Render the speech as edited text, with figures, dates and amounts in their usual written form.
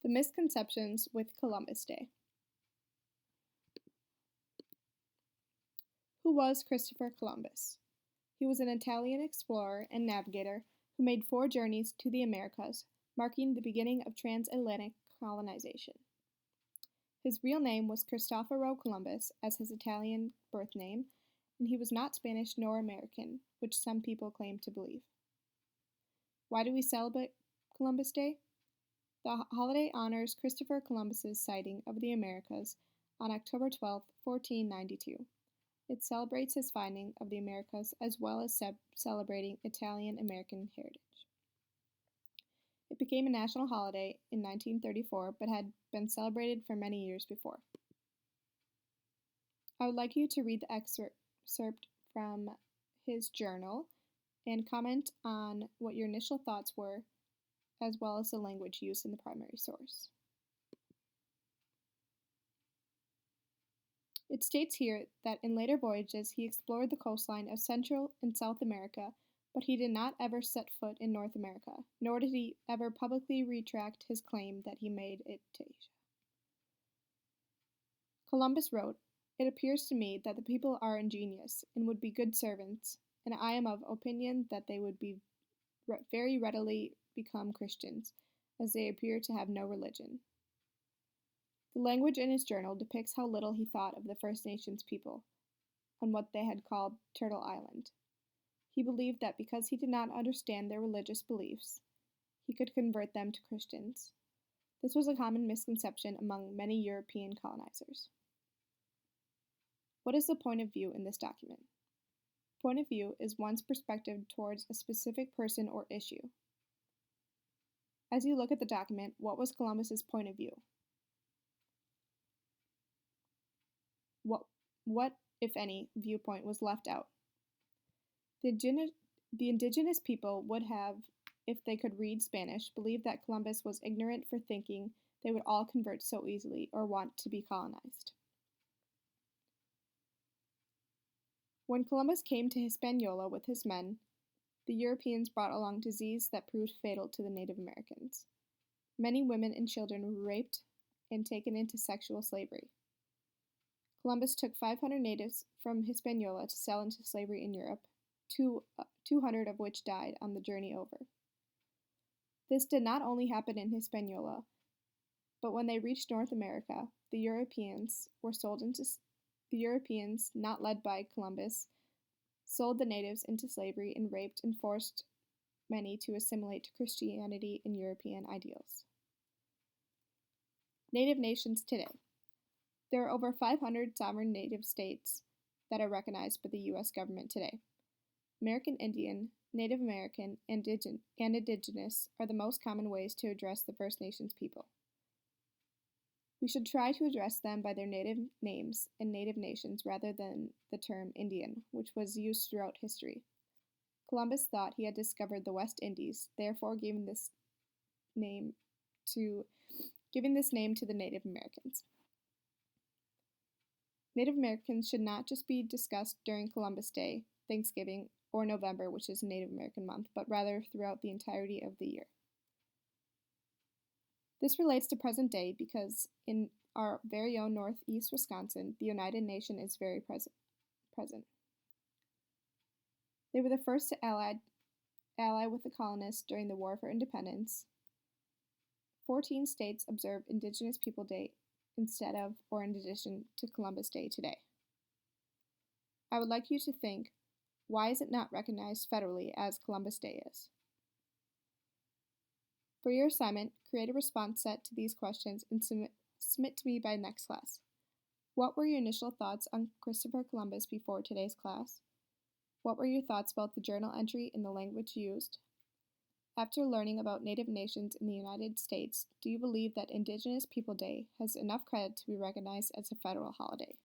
The misconceptions with Columbus Day. Who was Christopher Columbus? He was an Italian explorer and navigator who made 4 journeys to the Americas, marking the beginning of transatlantic colonization. His real name was Cristoforo Columbus, as his Italian birth name, and he was not Spanish nor American, which some people claim to believe. Why do we celebrate Columbus Day? The holiday honors Christopher Columbus's sighting of the Americas on October 12, 1492. It celebrates his finding of the Americas as well as celebrating Italian-American heritage. It became a national holiday in 1934 but had been celebrated for many years before. I would like you to read the excerpt from his journal and comment on what your initial thoughts were, as well as the language used in the primary source. It states here that in later voyages he explored the coastline of Central and South America, but he did not ever set foot in North America, nor did he ever publicly retract his claim that he made it to Asia. Columbus wrote, "It appears to me that the people are ingenious and would be good servants, and I am of opinion that they would be very readily become Christians, as they appear to have no religion." The language in his journal depicts how little he thought of the First Nations people on what they had called Turtle Island. He believed that because he did not understand their religious beliefs, he could convert them to Christians. This was a common misconception among many European colonizers. What is the point of view in this document? Point of view is one's perspective towards a specific person or issue. As you look at the document, what was Columbus's point of view? What, if any, viewpoint was left out? The indigenous people would have, if they could read Spanish, believed that Columbus was ignorant for thinking they would all convert so easily or want to be colonized. When Columbus came to Hispaniola with his men, the Europeans brought along disease that proved fatal to the Native Americans. Many women and children were raped and taken into sexual slavery. Columbus took 500 natives from Hispaniola to sell into slavery in Europe, 200 of which died on the journey over. This did not only happen in Hispaniola, but when they reached North America, the Europeans, not led by Columbus, sold the natives into slavery and raped and forced many to assimilate to Christianity and European ideals. Native nations today. There are over 500 sovereign native states that are recognized by the U.S. government today. American Indian, Native American, and Indigenous are the most common ways to address the First Nations people. We should try to address them by their native names and native nations rather than the term Indian, which was used throughout history. Columbus thought he had discovered the West Indies, therefore giving this name to the Native Americans. Native Americans should not just be discussed during Columbus Day, Thanksgiving, or November, which is Native American month, but rather throughout the entirety of the year. This relates to present day because in our very own Northeast Wisconsin, the United Nation is very present. They were the first to ally with the colonists during the War for Independence. 14 states observe Indigenous People Day instead of or in addition to Columbus Day today. I would like you to think, why is it not recognized federally as Columbus Day is? For your assignment, create a response set to these questions and submit to me by next class. What were your initial thoughts on Christopher Columbus before today's class? What were your thoughts about the journal entry and the language used? After learning about Native nations in the United States, do you believe that Indigenous People Day has enough credit to be recognized as a federal holiday?